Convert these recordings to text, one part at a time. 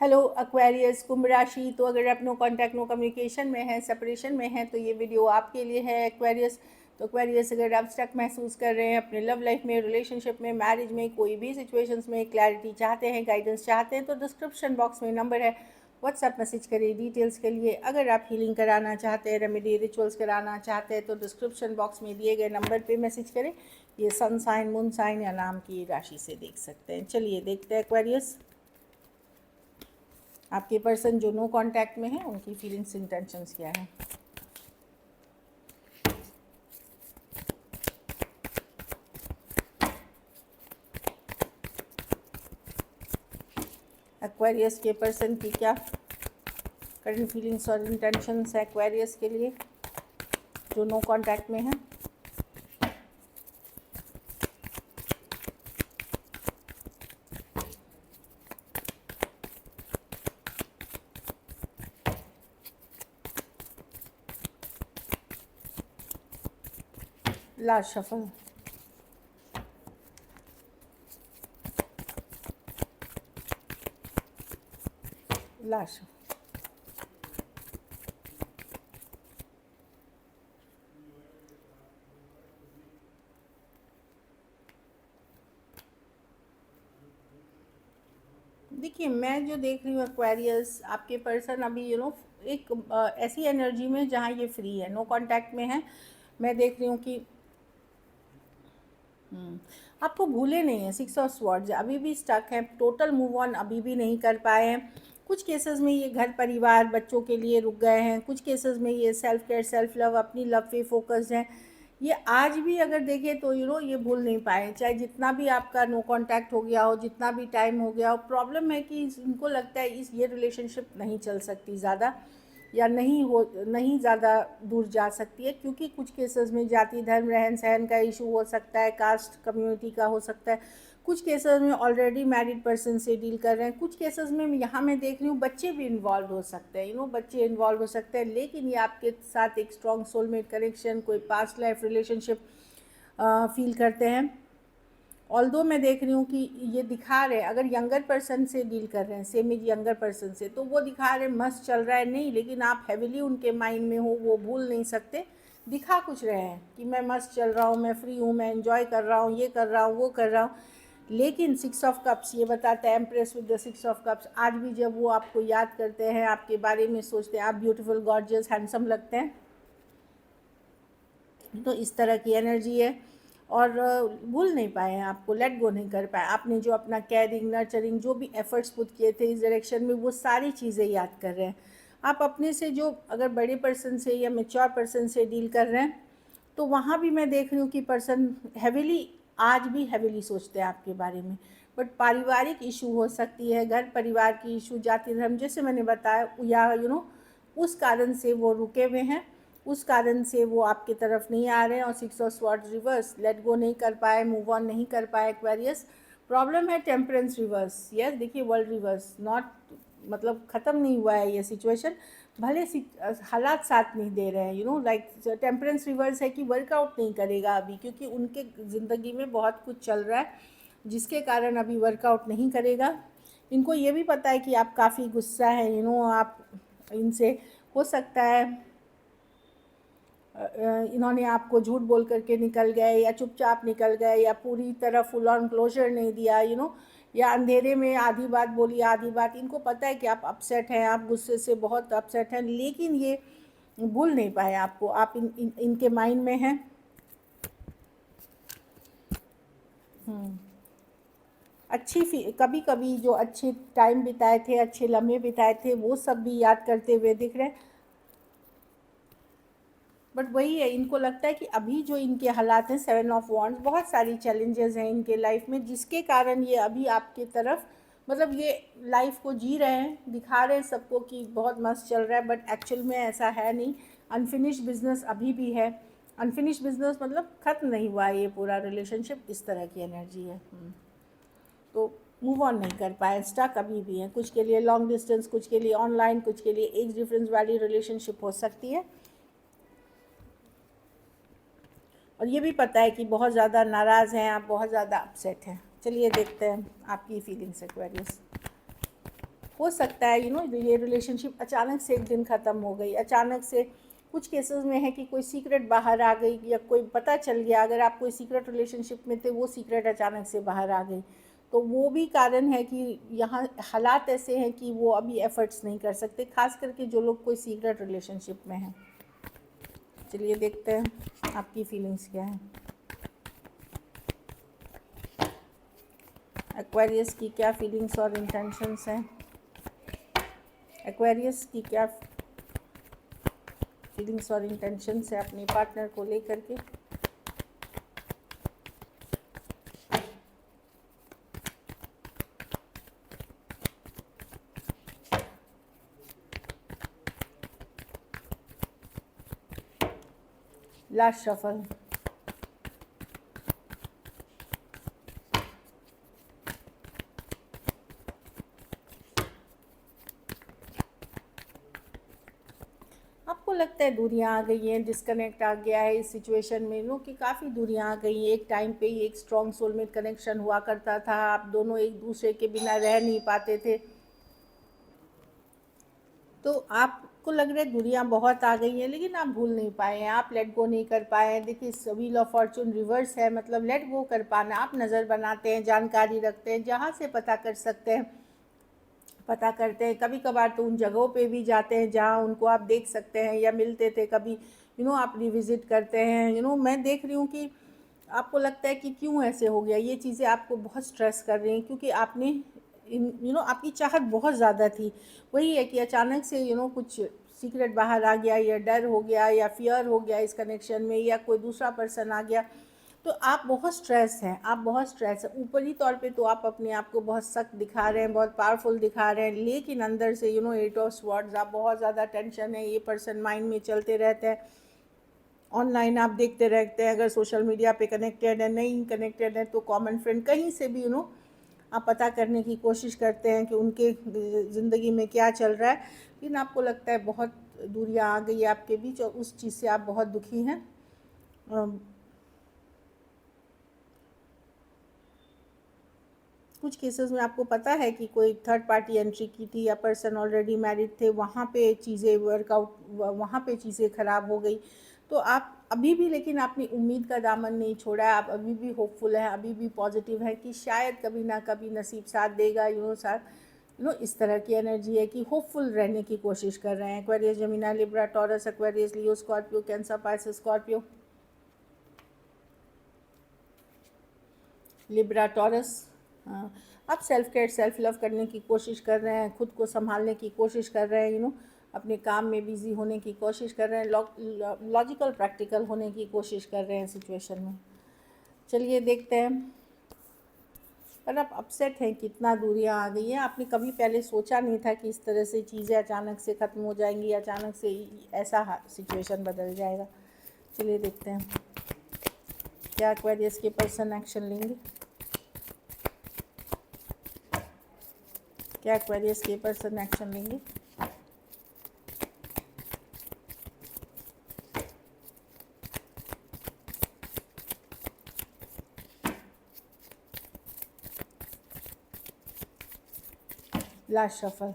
Hello Aquarius कुंभ राशि। तो अगर आप नो कांटेक्ट नो कम्युनिकेशन में हैं, सेपरेशन में हैं, तो ये वीडियो आपके लिए है एक्वेरियस। तो एक्वेरियस, अगर आप स्टक महसूस कर रहे हैं अपने लव लाइफ में, रिलेशनशिप में, मैरिज में, कोई भी सिचुएशंस में क्लैरिटी चाहते हैं, गाइडेंस चाहते हैं, तो डिस्क्रिप्शन बॉक्स में नंबर है, व्हाट्सएप मैसेज करिए डिटेल्स के लिए। अगर आप हीलिंग कराना चाहते हैं, रेमेडी रिचुअल्स कराना चाहते हैं, तो डिस्क्रिप्शन बॉक्स में दिए गए नंबर पर मैसेज करें। ये सन साइन, मून साइन या नाम की राशि से देख सकते हैं। चलिए देखते हैं एक्वेरियस, आपके पर्सन जो नो कांटेक्ट में है उनकी फीलिंग्स, इंटेंशंस क्या है। एक्वेरियस के पर्सन की क्या करंट फीलिंग्स और इंटेंशंस है एक्वेरियस के लिए जो नो कांटेक्ट में है। Last shuffle, last. देखिए, मैं जो देख रही हूँ एक्वेरियस, आपके पर्सन अभी एक ऐसी एनर्जी में जहाँ ये फ्री है, नो कांटेक्ट में है। मैं देख रही हूँ कि आपको भूले नहीं है। 6 ऑफ स्वॉर्ड्स अभी भी स्टक है, टोटल मूव ऑन अभी भी नहीं कर पाए हैं। कुछ केसेस में ये घर परिवार बच्चों के लिए रुक गए हैं, कुछ केसेस में ये सेल्फ केयर, सेल्फ लव, अपनी लव पे फोकस्ड हैं। ये आज भी अगर देखें तो ये भूल नहीं पाए, चाहे जितना भी आपका नो कांटेक्ट हो गया हो, जितना भी टाइम हो गया हो। प्रॉब्लम है कि इनको लगता है ये रिलेशनशिप नहीं चल सकती ज़्यादा, या नहीं ज़्यादा दूर जा सकती है, क्योंकि कुछ केसेस में जाति धर्म रहन सहन का इशू हो सकता है, कास्ट कम्युनिटी का हो सकता है। कुछ केसेस में ऑलरेडी मैरिड पर्सन से डील कर रहे हैं, कुछ केसेस में यहाँ मैं देख रही हूँ बच्चे भी इन्वॉल्व हो सकते हैं, बच्चे इन्वॉल्व हो सकते हैं। लेकिन ये आपके साथ एक स्ट्रॉन्ग सोलमेट कनेक्शन, कोई पास्ट लाइफ रिलेशनशिप फील करते हैं। ऑल्दो मैं देख रही हूँ कि ये दिखा रहे हैं, अगर यंगर पर्सन से डील कर रहे हैं, सेम एज यंगर पर्सन से, तो वो दिखा रहे हैं मस्त चल रहा है नहीं, लेकिन आप हैविली उनके माइंड में हो, वो भूल नहीं सकते। दिखा कुछ रहे हैं कि मैं मस्त चल रहा हूँ, मैं फ्री हूँ, मैं एंजॉय कर रहा हूँ, ये कर रहा हूँ, वो कर रहा हूँ। लेकिन 6 ऑफ कप्स ये बताता है, empress with the 6 of cups, आज भी जब वो आपको याद करते हैं, आपके बारे में सोचते हैं, आप ब्यूटीफुल, गॉर्जियस, हैंडसम लगते हैं। तो इस तरह की एनर्जी है। और भूल नहीं पाए हैं आपको, लेट गो नहीं कर पाए। आपने जो अपना केयरिंग, नर्चरिंग, जो भी एफर्ट्स पुट किए थे इस डायरेक्शन में, वो सारी चीज़ें याद कर रहे हैं। आप अपने से जो अगर बड़े पर्सन से या मेच्योर पर्सन से डील कर रहे हैं, तो वहाँ भी मैं देख रही हूँ कि पर्सन हैविली, आज भी हैविली सोचते हैं आपके बारे में। बट पारिवारिक इशू हो सकती है, घर परिवार की इशू, जाति धर्म, जैसे मैंने बताया, या उस कारण से वो रुके हुए हैं, उस कारण से वो आपकी तरफ नहीं आ रहे हैं। और 6 of swords reverse, let go नहीं कर पाए, मूव ऑन नहीं कर पाए एक्वेरियस। प्रॉब्लम है टेम्परेंस रिवर्स। यस, देखिए वर्ल्ड रिवर्स, नॉट मतलब ख़त्म नहीं हुआ है ये सिचुएशन, भले हालात साथ नहीं दे रहे हैं। लाइक टेम्परेंस रिवर्स है कि वर्कआउट नहीं करेगा अभी, क्योंकि उनके ज़िंदगी में बहुत कुछ चल रहा है जिसके कारण अभी वर्कआउट नहीं करेगा। इनको ये भी पता है कि आप काफ़ी गुस्सा है, आप इनसे हो सकता है इन्होंने आपको झूठ बोल करके निकल गए, या चुपचाप निकल गए, या पूरी तरह फुल ऑन क्लोजर नहीं दिया, या अंधेरे में आधी बात बोली आधी बात। इनको पता है कि आप अपसेट हैं, आप गुस्से से बहुत अपसेट हैं, लेकिन ये भूल नहीं पाए आपको, आप इनके माइंड में हैं। कभी कभी जो अच्छे टाइम बिताए थे, अच्छे लम्हे बिताए थे, वो सब भी याद करते हुए दिख रहे हैं। बट वही है, इनको लगता है कि अभी जो इनके हालात हैं, 7 ऑफ वॉन्ड्स, बहुत सारी चैलेंजेस हैं इनके लाइफ में, जिसके कारण ये अभी आपके तरफ, मतलब ये लाइफ को जी रहे हैं, दिखा रहे हैं सबको कि बहुत मस्त चल रहा है, बट एक्चुअल में ऐसा है नहीं। अनफिनिश बिजनेस अभी भी है। अनफिनिश बिजनेस मतलब ख़त्म नहीं हुआ है ये पूरा रिलेशनशिप, इस तरह की एनर्जी है। तो मूव ऑन नहीं कर पाए, स्टक अभी भी हैं। कुछ के लिए लॉन्ग डिस्टेंस, कुछ के लिए ऑनलाइन, कुछ के लिए एज डिफरेंस वाली रिलेशनशिप हो सकती है। और ये भी पता है कि बहुत ज़्यादा नाराज़ हैं आप, बहुत ज़्यादा अपसेट हैं। चलिए देखते हैं आपकी फीलिंग्स एक्वेरियस। हो सकता है ये रिलेशनशिप अचानक से एक दिन ख़त्म हो गई, अचानक से। कुछ केसेस में है कि कोई सीक्रेट बाहर आ गई या कोई पता चल गया, अगर आप कोई सीक्रेट रिलेशनशिप में थे वो सीक्रेट अचानक से बाहर आ गई, तो वो भी कारण है कि यहाँ हालात ऐसे हैं कि वो अभी एफर्ट्स नहीं कर सकते, खास करके जो लोग कोई सीक्रेट रिलेशनशिप में हैं। चलिए देखते हैं आपकी फीलिंग्स क्या है। एक्वेरियस की क्या फीलिंग्स और इंटेंशंस हैं, एक्वेरियस की क्या फीलिंग्स और इंटेंशंस है अपने पार्टनर को लेकर के। Last shuffle. आपको लगता है दूरियां आ गई हैं, डिस्कनेक्ट आ गया है इस सिचुएशन में, कि काफ़ी दूरियां आ गई हैं। एक टाइम पे ही एक स्ट्रॉन्ग सोलमेट कनेक्शन हुआ करता था, आप दोनों एक दूसरे के बिना रह नहीं पाते थे, तो आपको लग रहा है दूरियां बहुत आ गई हैं, लेकिन आप भूल नहीं पाए हैं, आप लेट गो नहीं कर पाए हैं। देखिए व्हील ऑफ फॉर्चून रिवर्स है, मतलब लेट गो कर पाना। आप नज़र बनाते हैं, जानकारी रखते हैं, जहाँ से पता कर सकते हैं पता करते हैं। कभी कभार तो उन जगहों पे भी जाते हैं जहाँ उनको आप देख सकते हैं या मिलते थे कभी, आप रिविज़िट करते हैं। मैं देख रही हूँ कि आपको लगता है कि क्यों ऐसे हो गया, ये चीज़ें आपको बहुत स्ट्रेस कर रही हैं, क्योंकि आपने आपकी चाहत बहुत ज़्यादा थी। वही है कि अचानक से कुछ सीक्रेट बाहर आ गया, या डर हो गया, या फियर हो गया इस कनेक्शन में, या कोई दूसरा पर्सन आ गया, तो आप बहुत स्ट्रेस हैं, आप बहुत स्ट्रेस हैं। ऊपरी तौर पे तो आप अपने आप को बहुत सख्त दिखा रहे हैं, बहुत पावरफुल दिखा रहे हैं, लेकिन अंदर से एट ऑफ स्वॉर्ड्स, आप बहुत ज़्यादा टेंशन है, ये पर्सन माइंड में चलते रहते हैं। ऑनलाइन आप देखते रहते हैं, अगर सोशल मीडिया पे कनेक्टेड है, नहीं कनेक्टेड है, तो कॉमन फ्रेंड कहीं से भी आप पता करने की कोशिश करते हैं कि उनके ज़िंदगी में क्या चल रहा है, लेकिन आपको लगता है बहुत दूरियां आ गई है आपके बीच, और उस चीज़ से आप बहुत दुखी हैं। कुछ केसेस में आपको पता है कि कोई थर्ड पार्टी एंट्री की थी, या पर्सन ऑलरेडी मैरिड थे, वहाँ पे चीज़ें वर्कआउट, वहाँ पे चीज़ें ख़राब हो गई, तो आप अभी भी, लेकिन आपने उम्मीद का दामन नहीं छोड़ा है, आप अभी भी होपफुल हैं, अभी भी पॉजिटिव है कि शायद कभी ना कभी नसीब साथ देगा। इस तरह की एनर्जी है कि होपफुल रहने की कोशिश कर रहे हैं। Aquarius, Gemini, Libra, Taurus, Aquarius, Leo, Scorpio, Cancer, Pisces, Scorpio, Libra, Taurus. आप सेल्फ केयर, सेल्फ लव करने की कोशिश कर रहे हैं, खुद को संभालने की कोशिश कर रहे हैं, अपने काम में बिजी होने की कोशिश कर रहे हैं, लॉजिकल प्रैक्टिकल होने की कोशिश कर रहे हैं सिचुएशन में। चलिए देखते हैं। पर आप अपसेट हैं, कितना दूरियां आ गई हैं, आपने कभी पहले सोचा नहीं था कि इस तरह से चीज़ें अचानक से ख़त्म हो जाएंगी, अचानक से ऐसा सिचुएशन बदल जाएगा। चलिए देखते हैं क्या एक्वेरियस के पर्सन एक्शन लेंगे, क्या एक्वेरियस के पर्सन एक्शन लेंगे। Last shuffle.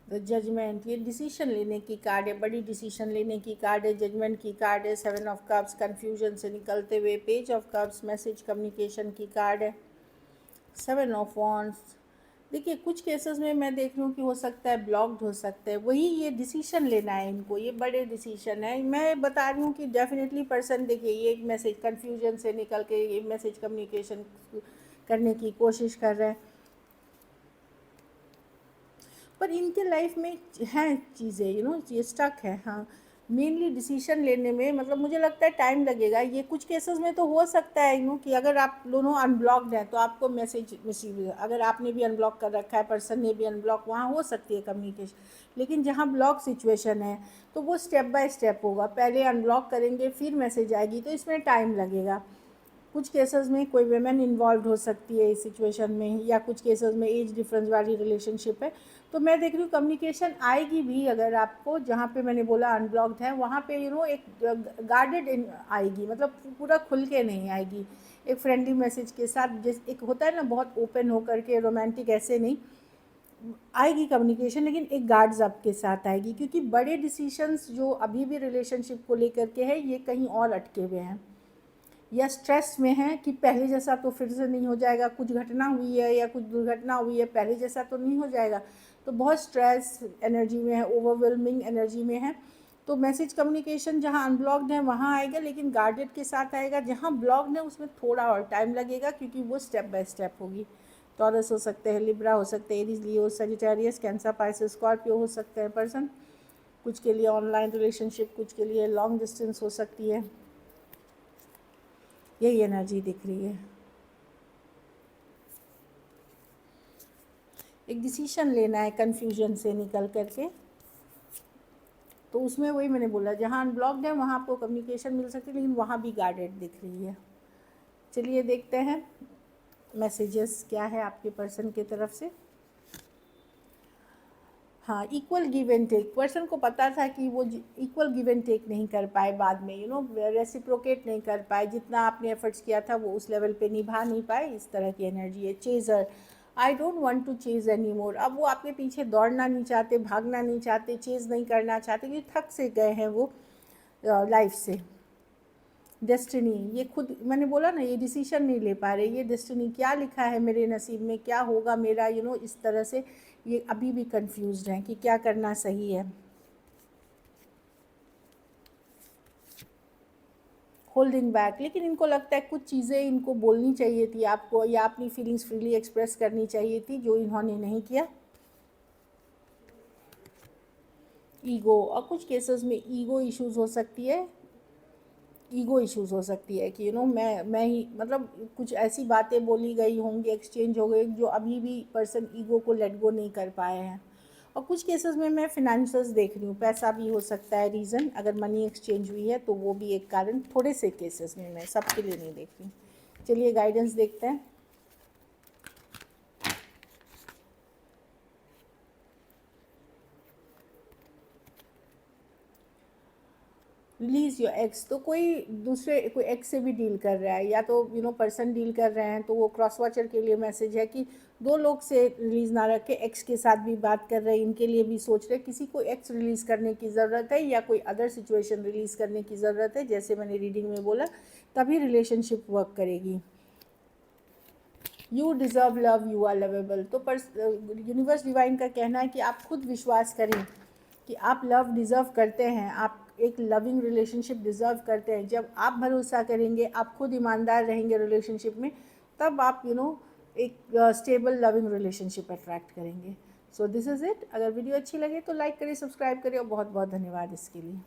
द जजमेंट, ये डिसीजन लेने की कार्ड है, बड़ी डिसीजन लेने की कार्ड है, जजमेंट की कार्ड है। 7 ऑफ कप्स, कन्फ्यूजन से निकलते हुए। Page of cups, message communication की कार्ड है। 7 ऑफ वॉन्ड्स, देखिए कुछ केसेस में मैं देख रही हूँ कि हो सकता है ब्लॉक्ड हो सकते हैं, वही ये डिसीजन लेना है इनको, ये बड़े डिसीजन है। मैं बता रही हूँ कि डेफिनेटली पर्सन, देखिए ये एक मैसेज कन्फ्यूजन से निकल के ये मैसेज कम्युनिकेशन करने की कोशिश कर रहे हैं, पर इनके लाइफ में हैं चीज़ें, ये स्टक है। हाँ, मेनली डिसीजन लेने में, मतलब मुझे लगता है टाइम लगेगा। ये कुछ केसेस में तो हो सकता है कि अगर आप दोनों अनब्लॉक्ड हैं तो आपको मैसेज रिसीव, अगर आपने भी अनब्लॉक कर रखा है, पर्सन ने भी अनब्लॉक, वहाँ हो सकती है कम्युनिकेशन। लेकिन जहाँ ब्लॉक सिचुएशन है तो वो स्टेप बाय स्टेप होगा, पहले अनब्लॉक करेंगे फिर मैसेज आएगी, तो इसमें टाइम लगेगा। कुछ केसेस में कोई वेमेन इन्वॉल्व हो सकती है इस सिचुएशन में, या कुछ केसेस में एज डिफरेंस वाली रिलेशनशिप है। तो मैं देख रही हूँ कम्युनिकेशन आएगी भी, अगर आपको जहाँ पे मैंने बोला अनब्लॉक्ड है वहाँ पे एक गार्डेड आएगी, मतलब पूरा खुल के नहीं आएगी। एक फ्रेंडली मैसेज के साथ, जैसे एक होता है ना बहुत ओपन होकर के रोमांटिक, ऐसे नहीं आएगी कम्युनिकेशन, लेकिन एक गार्ड्स अप के साथ आएगी, क्योंकि बड़े डिसीशंस जो अभी भी रिलेशनशिप को लेकर के है ये कहीं और अटके हुए हैं या स्ट्रेस में हैं कि पहले जैसा तो फिर से नहीं हो जाएगा, कुछ घटना हुई है या कुछ दुर्घटना हुई है, पहले जैसा तो नहीं हो जाएगा, तो बहुत स्ट्रेस एनर्जी में है, ओवरवेलमिंग एनर्जी में है। तो मैसेज कम्युनिकेशन जहाँ अनब्लॉक्ड है वहाँ आएगा, लेकिन गार्डेड के साथ आएगा। जहाँ ब्लॉक्ड है उसमें थोड़ा और टाइम लगेगा, क्योंकि वो स्टेप बाय स्टेप होगी। टॉरस हो सकते हैं, लिब्रा हो सकते हैं, एरीज, लियो, सजिटेरियस, कैंसर, पाइसेस, स्कॉर्पियो हो सकते हैं पर्सन। कुछ के लिए ऑनलाइन रिलेशनशिप, कुछ के लिए लॉन्ग डिस्टेंस हो सकती है। यही एनर्जी दिख रही है। एक डिसीजन लेना है कन्फ्यूजन से निकल करके, तो उसमें वही मैंने बोला, जहाँ अनब्लॉक्ड है वहाँ आपको कम्युनिकेशन मिल सकती है, लेकिन वहाँ भी गार्डेड दिख रही है। चलिए देखते हैं मैसेजेस क्या है आपके पर्सन की तरफ से। हाँ, equal give and take. Person को पता था कि वो इक्वल गिव एंड टेक नहीं कर पाए बाद में, रेसिप्रोकेट नहीं कर पाए, जितना आपने एफर्ट्स किया था वो उस लेवल पे निभा नहीं पाए, इस तरह की एनर्जी है। Chaser, I don't want to chase any more. अब वो आपके पीछे दौड़ना नहीं चाहते, भागना नहीं चाहते, चेज नहीं करना चाहते, क्योंकि थक से गए हैं वो लाइफ से। डेस्टिनी, ये खुद मैंने बोला ना, ये डिसीजन नहीं ले पा रहे, ये डेस्टिनी क्या लिखा है मेरे नसीब में, क्या होगा मेरा, इस तरह से ये अभी भी कंफ्यूज्ड हैं कि क्या करना सही है। होल्डिंग बैक, लेकिन इनको लगता है कुछ चीज़ें इनको बोलनी चाहिए थी आपको, या अपनी फीलिंग्स फ्रीली एक्सप्रेस करनी चाहिए थी, जो इन्होंने नहीं किया। ईगो, और कुछ केसेस में ईगो इश्यूज हो सकती है। ईगो इश्यूज हो सकती है कि मैं ही, मतलब कुछ ऐसी बातें बोली गई होंगी, एक्सचेंज हो गई, जो अभी भी पर्सन ईगो को लेट गो नहीं कर पाए हैं। और कुछ केसेस में मैं फिनेंसेस देख रही हूँ, पैसा भी हो सकता है रीज़न, अगर मनी एक्सचेंज हुई है तो वो भी एक कारण, थोड़े से केसेस में, मैं सबके लिए नहीं देख रही। चलिए गाइडेंस देखते हैं। रिलीज़ योर एक्स, तो कोई एक्स से भी डील कर रहा है, या तो पर्सन डील कर रहे हैं, तो वो क्रॉस वॉचर के लिए मैसेज है कि दो लोग से रिलीज़ ना रखे, एक्स के साथ भी बात कर रहे हैं, इनके लिए भी सोच रहे, किसी को एक्स रिलीज़ करने की ज़रूरत है, या कोई अदर सिचुएशन रिलीज़ करने की ज़रूरत है, जैसे मैंने रीडिंग में बोला, तभी रिलेशनशिप वर्क करेगी। You deserve love, you are lovable, तो यूनिवर्स डिवाइन का कहना है कि आप खुद विश्वास करें कि आप लव डिज़र्व करते हैं, आप एक लविंग रिलेशनशिप डिज़र्व करते हैं। जब आप भरोसा करेंगे, आप खुद ईमानदार रहेंगे रिलेशनशिप में, तब आप एक स्टेबल लविंग रिलेशनशिप अट्रैक्ट करेंगे। So this is it. अगर वीडियो अच्छी लगे तो लाइक करें, सब्सक्राइब करें, और बहुत बहुत धन्यवाद इसके लिए।